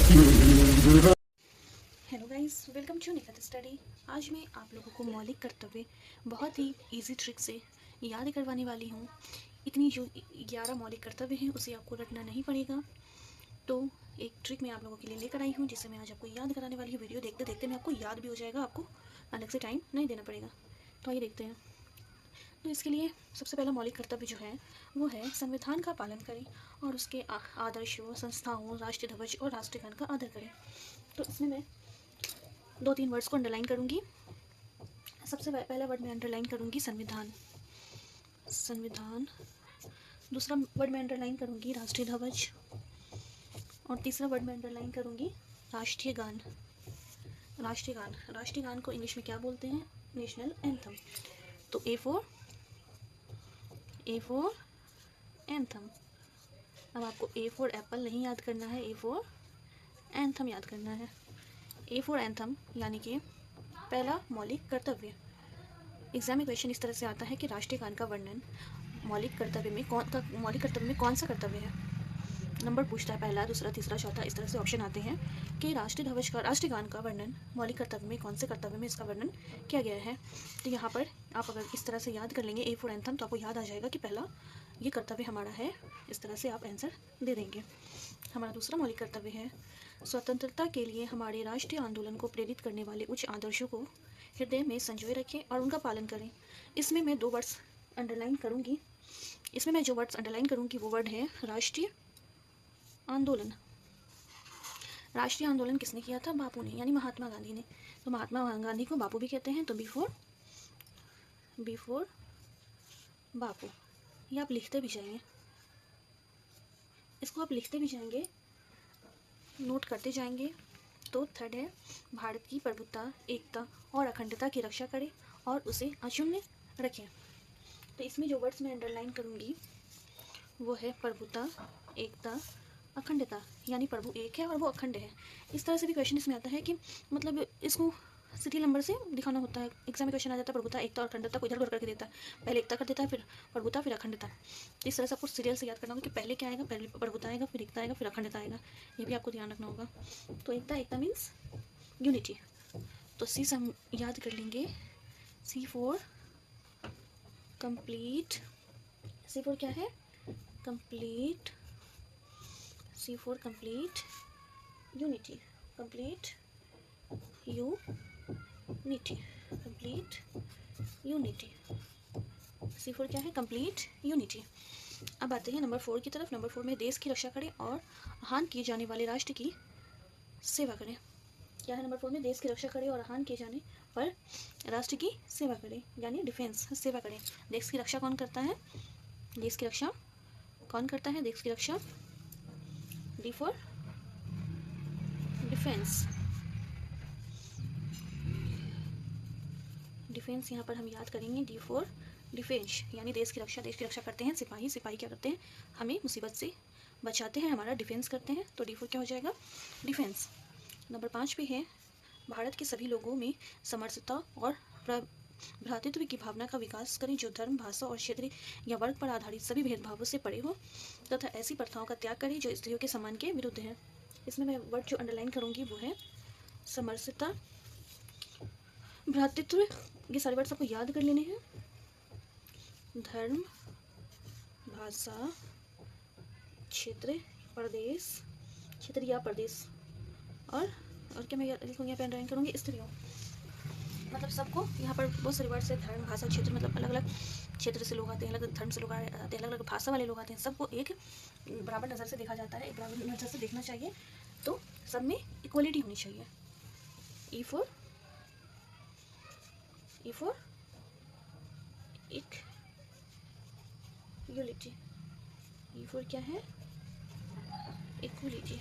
Hello guys, welcome to Nikhat Study. आज मैं आप लोगों को मौलिक कर्तव्य बहुत ही इजी ट्रिक से याद करवाने वाली हूँ। इतनी जो 11 मौलिक कर्तव्य हैं उसे आपको रटना नहीं पड़ेगा। तो एक ट्रिक मैं आप लोगों के लिए लेकर आई हूँ जिसे मैं आज आपको याद कराने वाली हूँ। वीडियो देखते देखते मैं आपको याद भी हो जाएगा, आपको अलग से टाइम नहीं देना पड़ेगा। तो आइए देखते हैं। तो इसके लिए सबसे पहला मौलिक कर्तव्य जो है वो है संविधान का पालन करें और उसके आदर्शों, संस्थाओं, राष्ट्रीय ध्वज और राष्ट्रीय गान का आदर करें। तो इसमें मैं 2-3 वर्ड्स को अंडरलाइन करूँगी। सबसे पहला वर्ड मैं अंडरलाइन करूँगी संविधान, संविधान। दूसरा वर्ड मैं अंडरलाइन करूँगी राष्ट्रीय ध्वज, और तीसरा वर्ड मैं अंडरलाइन करूँगी राष्ट्रीय गान। राष्ट्रीय गान, राष्ट्रीय गान को इंग्लिश में क्या बोलते हैं? National anthem. तो ए फॉर एंथम। अब आपको ए फॉर एप्पल नहीं याद करना है, ए फॉर एंथम याद करना है। ए फॉर एंथम यानी कि पहला मौलिक कर्तव्य। एग्जाम में क्वेश्चन इस तरह से आता है कि राष्ट्रीय गान का वर्णन मौलिक कर्तव्य में कौन सा कर्तव्य है। नंबर पूछता है, पहला, दूसरा, तीसरा, चौथा, इस तरह से ऑप्शन आते हैं कि राष्ट्रीय गान का वर्णन मौलिक कर्तव्य में कौन से कर्तव्य में इसका वर्णन किया गया है। तो यहाँ पर आप अगर इस तरह से याद कर लेंगे ए फॉर एंथम, तो आपको याद आ जाएगा कि पहला ये कर्तव्य हमारा है। इस तरह से आप आंसर दे देंगे। हमारा दूसरा मौलिक कर्तव्य है स्वतंत्रता के लिए हमारे राष्ट्रीय आंदोलन को प्रेरित करने वाले उच्च आदर्शों को हृदय में संजोए रखें और उनका पालन करें। इसमें मैं 2 वर्ड्स अंडरलाइन करूँगी। इसमें मैं जो वर्ड्स अंडरलाइन करूँगी वो वर्ड है राष्ट्रीय आंदोलन। राष्ट्रीय आंदोलन किसने किया था? बापू ने, यानी महात्मा गांधी ने। तो महात्मा गांधी को बापू भी कहते हैं, तो बिफोर बापू। ये आप लिखते भी जाएंगे, इसको आप लिखते भी जाएंगे, नोट करते जाएंगे। तो थर्ड है भारत की प्रभुत्ता, एकता और अखंडता की रक्षा करें और उसे अक्षुण्ण रखें। तो इसमें जो वर्ड्स मैं अंडरलाइन करूँगी वो है प्रभुत्ता, एकता, अखंडता। यानी प्रभु एक है और वो अखंड है। इस तरह से भी क्वेश्चन इसमें आता है कि मतलब इसको सीरियल नंबर से दिखाना होता है। एग्जाम में क्वेश्चन आ जाता है प्रभुता, एकता और अखंडता को इधर उधर करके देता है। पहले एकता कर देता है, फिर प्रभुता, फिर अखंडता। तो इस तरह से आपको सीरियल से याद करना होगा कि पहले क्या आएगा, पहले प्रभुता आएगा, फिर एकता आएगा, फिर अखंडता आएगा। ये भी आपको ध्यान रखना होगा। तो एकता मीन्स यूनिटी। तो सी से हम याद कर लेंगे, C for complete. C for क्या है? Complete. C for complete unity, complete unity, complete unity. C for क्या है? Complete unity. अब आते हैं नंबर 4 की तरफ। नंबर 4 में देश की रक्षा करें और आह्वान किए जाने वाले राष्ट्र की सेवा करें। क्या है नंबर 4 में? देश की रक्षा करें और आह्वान किए जाने पर राष्ट्र की सेवा करें, यानी डिफेंस, सेवा करें। देश की रक्षा कौन करता है? देश की रक्षा कौन करता है? देश की रक्षा डी फॉर डिफेंस। डिफेंस यहाँ पर हम याद करेंगे, डी फॉर डिफेंस, यानी देश की रक्षा करते हैं सिपाही। सिपाही क्या करते हैं? हमें मुसीबत से बचाते हैं, हमारा डिफेंस करते हैं। तो डी फॉर क्या हो जाएगा? डिफेंस। नंबर 5 पे है भारत के सभी लोगों में समरसता और भ्रातृत्व की भावना का विकास करें जो धर्म, भाषा और क्षेत्र या वर्ग पर आधारित सभी भेदभावों से परे हो, तथा ऐसी प्रथाओं का त्याग करें जो स्त्रियों के सम्मान के विरुद्ध है। इसमें मैं वर्ड जो अंडरलाइन करूँगी वो है समरसता, भ्रातृत्व। ये सारे वर्ड्स आपको याद कर लेने हैं। धर्म, भाषा, क्षेत्र, प्रदेश, क्षेत्र या प्रदेश, और क्या मैं लिखूँगी यहाँ पे अंडरलाइन करूँगी? स्त्रियों। मतलब सबको यहाँ पर बहुत सारे वर्ड्स है, धर्म, भाषा, क्षेत्र, मतलब अलग अलग क्षेत्र से लोग आते हैं, अलग अलग धर्म से लोग आते हैं, अलग अलग भाषा वाले लोग आते हैं। सबको एक बराबर नज़र से देखा जाता है, एक बराबर नज़र से देखना चाहिए। तो सब में इक्वलिटी होनी चाहिए। E for equality. E for क्या है? इक्वलिटी।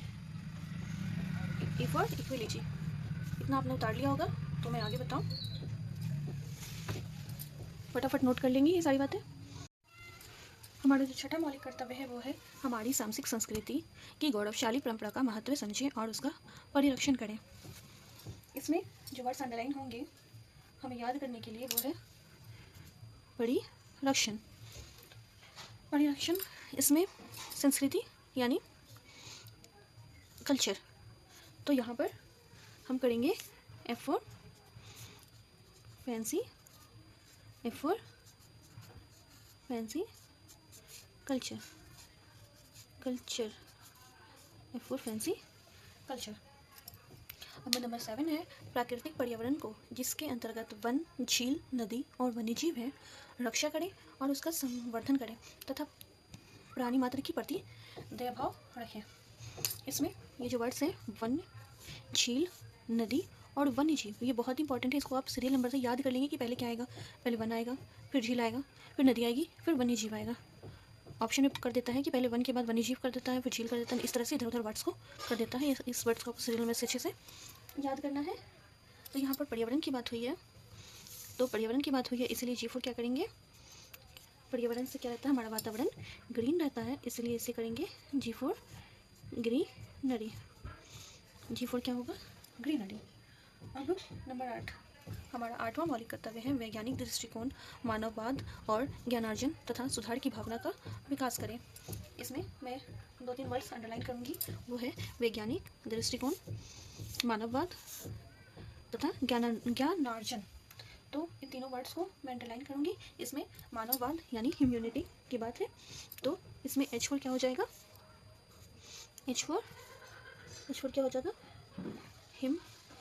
E for equality. इतना आपने उतार लिया होगा। तो मैं आगे बताऊं, फटाफट नोट कर लेंगे ये सारी बातें। हमारा जो छठा मौलिक कर्तव्य है वो है हमारी सांस्कृतिक संस्कृति की गौरवशाली परंपरा का महत्व समझें और उसका परिरक्षण करें। इसमें जो वर्ड्स अंडरलाइन होंगे हमें याद करने के लिए वो है परिरक्षण। परिरक्षण, इसमें संस्कृति यानी कल्चर, तो यहाँ पर हम करेंगे F for fancy, F for fancy culture, culture, F for fancy culture. अब नंबर 7 है प्राकृतिक पर्यावरण को जिसके अंतर्गत वन, झील, नदी और वन्यजीव है रक्षा करें और उसका संवर्धन करें तथा प्राणी मात्र की प्रति दयाभाव रखें। इसमें ये जो वर्ड्स हैं वन, झील, नदी और वन्यजीव, ये बहुत इंपॉर्टेंट है। इसको आप सीरियल नंबर से याद कर लेंगे कि पहले क्या आएगा, पहले वन आएगा, फिर झील आएगा, फिर नदी आएगी, फिर वन्यजीव आएगा। ऑप्शन में कर देता है कि पहले वन के बाद वन्यजीव कर देता है, फिर झील कर देता है, इस तरह से इधर उधर वर्ड्स को कर देता है। इस वर्ड्स को सीरियल नंबर से अच्छे से याद करना है। तो यहाँ पर पर्यावरण की बात हुई है, तो पर्यावरण की बात हुई है, इसलिए G4 क्या करेंगे, पर्यावरण से क्या रहता है, हमारा वातावरण ग्रीन रहता है, इसलिए इसे करेंगे G4 ग्रीनरी। G4 क्या होगा, ग्रीनरी। अब नंबर 8, हमारा 8वां मौलिक कर्तव्य है वैज्ञानिक दृष्टिकोण, मानववाद और ज्ञानार्जन तथा सुधार की भावना का विकास करें। इसमें मैं 2-3 वर्ड्स अंडरलाइन करूँगी, वो है वैज्ञानिक दृष्टिकोण, मानववाद तथा ज्ञानार्जन। तो इन तीनों वर्ड्स को मैं अंडरलाइन करूँगी। इसमें मानववाद यानी ह्यूमैनिटी की बात है, तो इसमें H4 क्या हो जाएगा, H4 क्या हो जाएगा,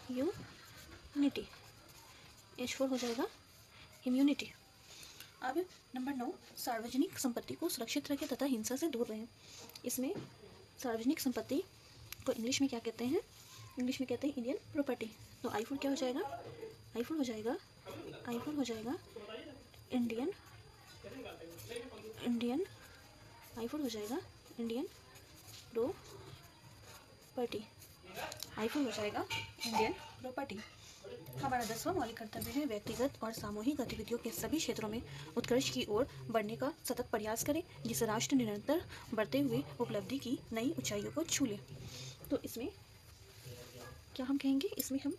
ह्यूमैनिटी, H4 हो जाएगा ह्यूमैनिटी। अब नंबर 9, सार्वजनिक संपत्ति को सुरक्षित रखें तथा हिंसा से दूर रहें। इसमें सार्वजनिक संपत्ति को इंग्लिश में क्या कहते हैं, इंग्लिश में कहते हैं इंडियन प्रॉपर्टी। तो I4 क्या हो जाएगा, I4 हो जाएगा, I4 हो जाएगा इंडियन, I4 हो जाएगा इंडियन प्रॉपर्टी, I4 हो जाएगा इंडियन प्रॉपर्टी। हमारा 10वां मौलिक कर्तव्य है व्यक्तिगत और सामूहिक गतिविधियों के सभी क्षेत्रों में उत्कर्ष की ओर बढ़ने का सतत प्रयास करें जिससे राष्ट्र निरंतर बढ़ते हुए उपलब्धि की नई ऊंचाइयों को छू ले। तो इसमें क्या हम कहेंगे, इसमें हम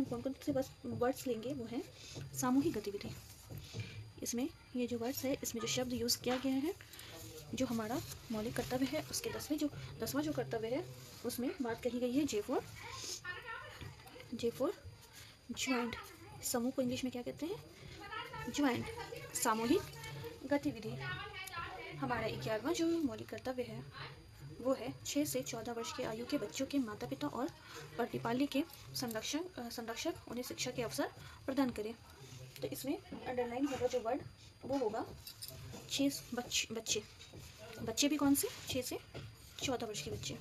कौन कौन से बस वर्ड्स लेंगे, वो है सामूहिक गतिविधि। इसमें ये जो वर्ड्स है, इसमें जो शब्द यूज़ किया गया है, जो हमारा मौलिक कर्तव्य है उसके 10वां जो कर्तव्य है उसमें बात कही गई है J4 ज्वाइंट, समूह को इंग्लिश में क्या कहते हैं, ज्वाइंट, सामूहिक गतिविधि। हमारा 11वां जो मौलिक कर्तव्य है वो है 6 से 14 वर्ष के आयु के बच्चों के माता पिता और प्रतिपाल्य के संरक्षक उन्हें शिक्षा के अवसर प्रदान करें। तो इसमें अंडरलाइन होगा जो वर्ड वो होगा 6 बच्चे भी कौन से, 6 से 14 वर्ष के बच्चे।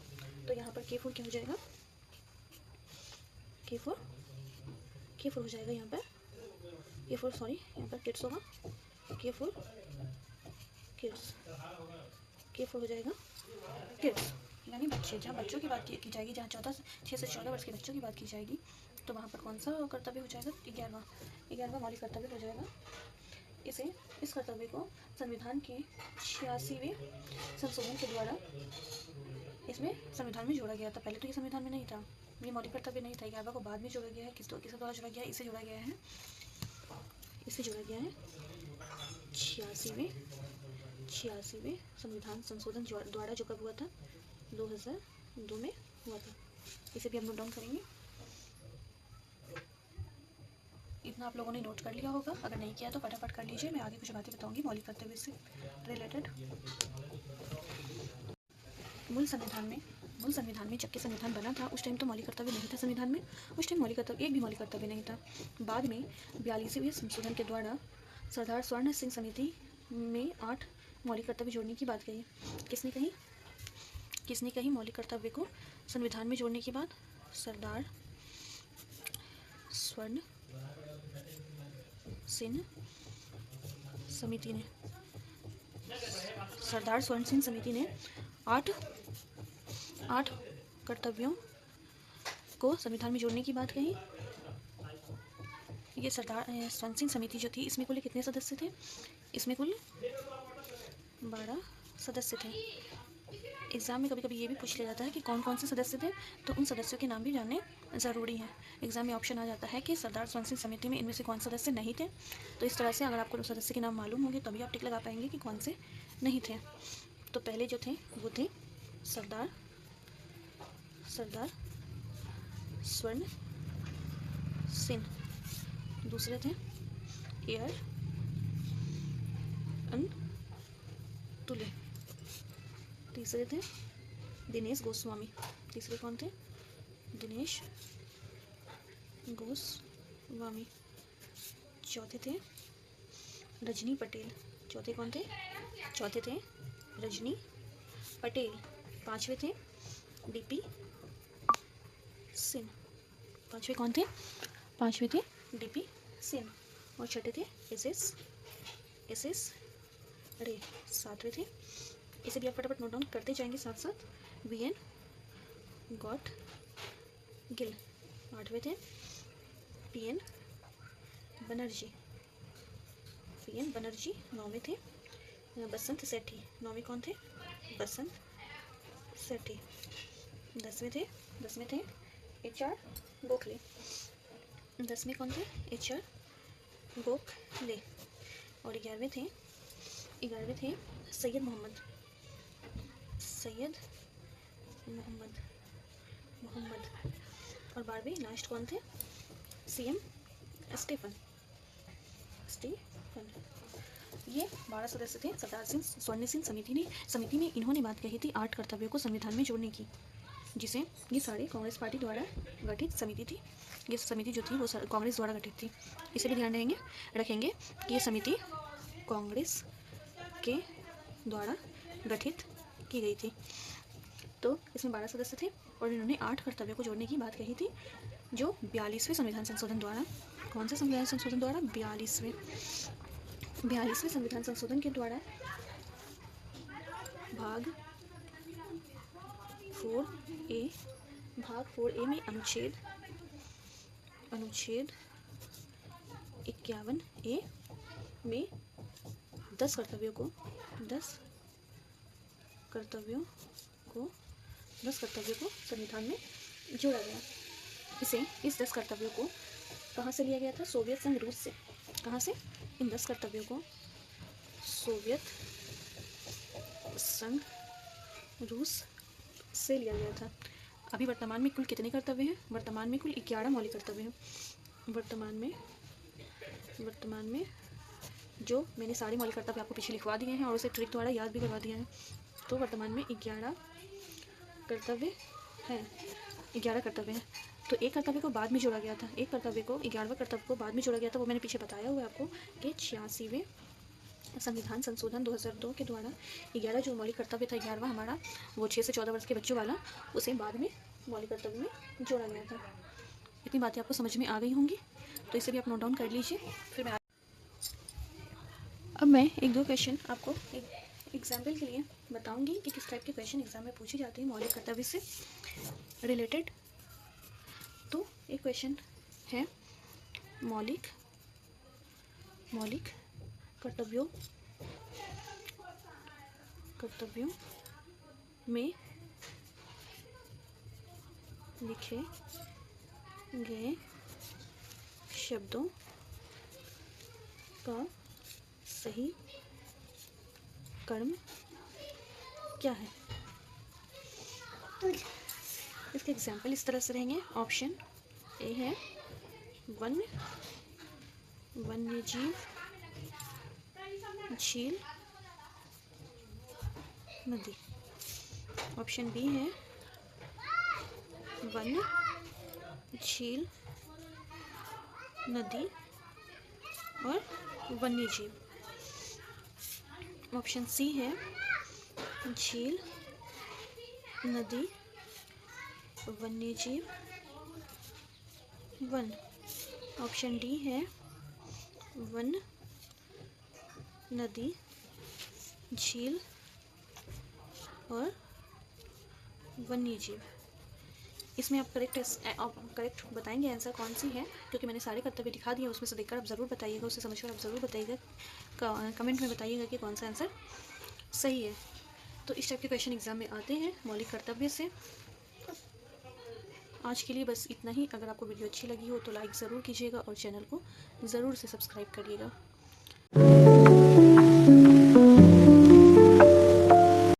तो यहाँ पर K4 क्या हो जाएगा, K4 हो जाएगा यहाँ पर यहाँ पर किड्स होगा, K4 हो जाएगा किड्स यानी बच्चे। जहाँ बच्चों की बात की जाएगी, जहाँ 6 से 14 वर्ष के बच्चों की बात की जाएगी, तो वहाँ पर कौन सा कर्तव्य हो जाएगा, 11वां मौलिक कर्तव्य हो जाएगा। इस कर्तव्य को संविधान के 86वें संशोधन के द्वारा इसमें संविधान में जोड़ा गया था। पहले तो ये संविधान में नहीं था, ये मौलिक कर्तव्य नहीं था। 11वां को बाद में जोड़ा गया है, किस द्वारा जोड़ा गया है, इसे जोड़ा गया है 86वें संविधान संशोधन द्वारा, जो कब हुआ था, 2002 में हुआ था। इसे भी हम नोट डाउन करेंगे। इतना आप लोगों ने नोट कर लिया होगा, अगर नहीं किया तो फटाफट कर लीजिए। मैं आगे कुछ बातें बताऊंगी मौलिक कर्तव्य से रिलेटेड। मूल संविधान में जबकि संविधान बना था उस टाइम तो मौलिक कर्तव्य नहीं था संविधान में, उस टाइम एक भी मौलिक कर्तव्य नहीं था। बाद में 42वें संशोधन के द्वारा सरदार स्वर्ण सिंह समिति में 8 मौलिक कर्तव्य जोड़ने की बात कही। किसने कही मौलिक कर्तव्य को संविधान में जोड़ने के बाद, सरदार स्वर्ण सिंह समिति ने 8 कर्तव्यों को संविधान में जोड़ने की बात कही। ये सरदार स्वर्ण सिंह समिति जो थी, इसमें कुल कितने सदस्य थे, इसमें कुल 12 सदस्य थे। एग्ज़ाम में कभी कभी ये भी पूछ लिया जाता है कि कौन कौन से सदस्य थे, तो उन सदस्यों के नाम भी जानने ज़रूरी है। एग्ज़ाम में ऑप्शन आ जाता है कि सरदार स्वर्ण सिंह समिति में इनमें से कौन सदस्य नहीं थे। तो इस तरह से अगर आपको सदस्य के नाम मालूम होंगे तभी आप टिक लगा पाएंगे कि कौन से नहीं थे। तो पहले जो थे वो थे सरदार स्वर्ण, सिन। दूसरे थे एयर, अनतुल्य। तीसरे थे दिनेश गोस्वामी। तीसरे कौन थे? दिनेश गोस्वामी। चौथे थे रजनी पटेल। चौथे कौन थे? चौथे थे रजनी पटेल। पांचवे थे डीपी सिंह। पांचवे कौन थे? पांचवे थे डीपी सिंह। और छठे थे एस रे। सातवें थे, इसे भी आप फटाफट नोट डाउन करते जाएंगे साथ साथ, वीएन गॉट गिल। आठवें थे पीएन बनर्जी। नौवें थे बसंत सेठी। नौवें कौन थे? बसंत सेठी। दसवें थे एचआर गोखले। 10वें कौन थे? एचआर गोखले। और 11वें थे सैयद मोहम्मद। और 12वें लास्ट कौन थे? CM Stephen. ये 12 सदस्य थे सरदार सिंह स्वर्ण सिंह समिति में इन्होंने बात कही थी 8 कर्तव्यों को संविधान में जोड़ने की, जिसे ये सारे कांग्रेस पार्टी द्वारा गठित समिति थी। ये समिति जो थी वो कांग्रेस द्वारा गठित थी। इसे भी ध्यान रखेंगे कि ये समिति कांग्रेस के द्वारा गठित की गई थी। तो इसमें 12 सदस्य थे और इन्होंने 8 कर्तव्यों को जोड़ने की बात कही थी, जो 42वें संविधान संशोधन द्वारा, कौन से संविधान संशोधन द्वारा? 42वें संविधान संशोधन के द्वारा भाग 4A में अनुच्छेद 51A में 10 कर्तव्यों को संविधान में जोड़ा गया। इस 10 कर्तव्यों को कहाँ से लिया गया था? सोवियत संघ रूस से। कहाँ से? इन 10 कर्तव्यों को सोवियत संघ रूस से लिया गया था। अभी वर्तमान में कुल कितने कर्तव्य हैं? वर्तमान में कुल 11 मौलिक कर्तव्य हैं। वर्तमान में जो मैंने सारे मौलिक कर्तव्य आपको पीछे लिखवा दिए हैं और उसे ट्रिक द्वारा याद भी करवा दिया है। तो वर्तमान में 11 कर्तव्य हैं। तो एक कर्तव्य को बाद में जोड़ा गया था। 11वें कर्तव्य को बाद में जोड़ा गया था, वो मैंने पीछे बताया हुआ है आपको कि 86वें संविधान संशोधन 2002 के द्वारा 11 जो मौलिक कर्तव्य था, 11वां हमारा वो 6 से 14 वर्ष के बच्चों वाला, उसे बाद में मौलिक कर्तव्य में जोड़ा गया था। इतनी बातें आपको समझ में आ गई होंगी, तो इसे भी आप नोट डाउन कर लीजिए। फिर अब मैं 1-2 क्वेश्चन आपको एग्जाम्पल के लिए बताऊंगी कि किस टाइप के क्वेश्चन एग्जाम में पूछे जाते हैं मौलिक कर्तव्य से रिलेटेड। तो एक क्वेश्चन है मौलिक कर्तव्यों में लिखे गए शब्दों का सही कर्म क्या है? इसके एग्जाम्पल इस तरह से रहेंगे। ऑप्शन ए है वन्यजीव झील नदी। ऑप्शन बी है वन झील नदी और वन्यजीव। ऑप्शन सी है झील नदी वन्यजीव वन। ऑप्शन डी है वन नदी झील और वन्यजीव। इसमें आप करेक्ट बताएंगे आंसर कौन सी है, क्योंकि मैंने सारे कर्तव्य दिखा दिए, उसमें से देखकर आप ज़रूर बताइएगा, उससे समझकर आप ज़रूर बताइएगा, कमेंट में बताइएगा कि कौन सा आंसर सही है। तो इस टाइप के क्वेश्चन एग्जाम में आते हैं मौलिक कर्तव्य से। आज के लिए बस इतना ही। अगर आपको वीडियो अच्छी लगी हो तो लाइक ज़रूर कीजिएगा और चैनल को ज़रूर से सब्सक्राइब करिएगा।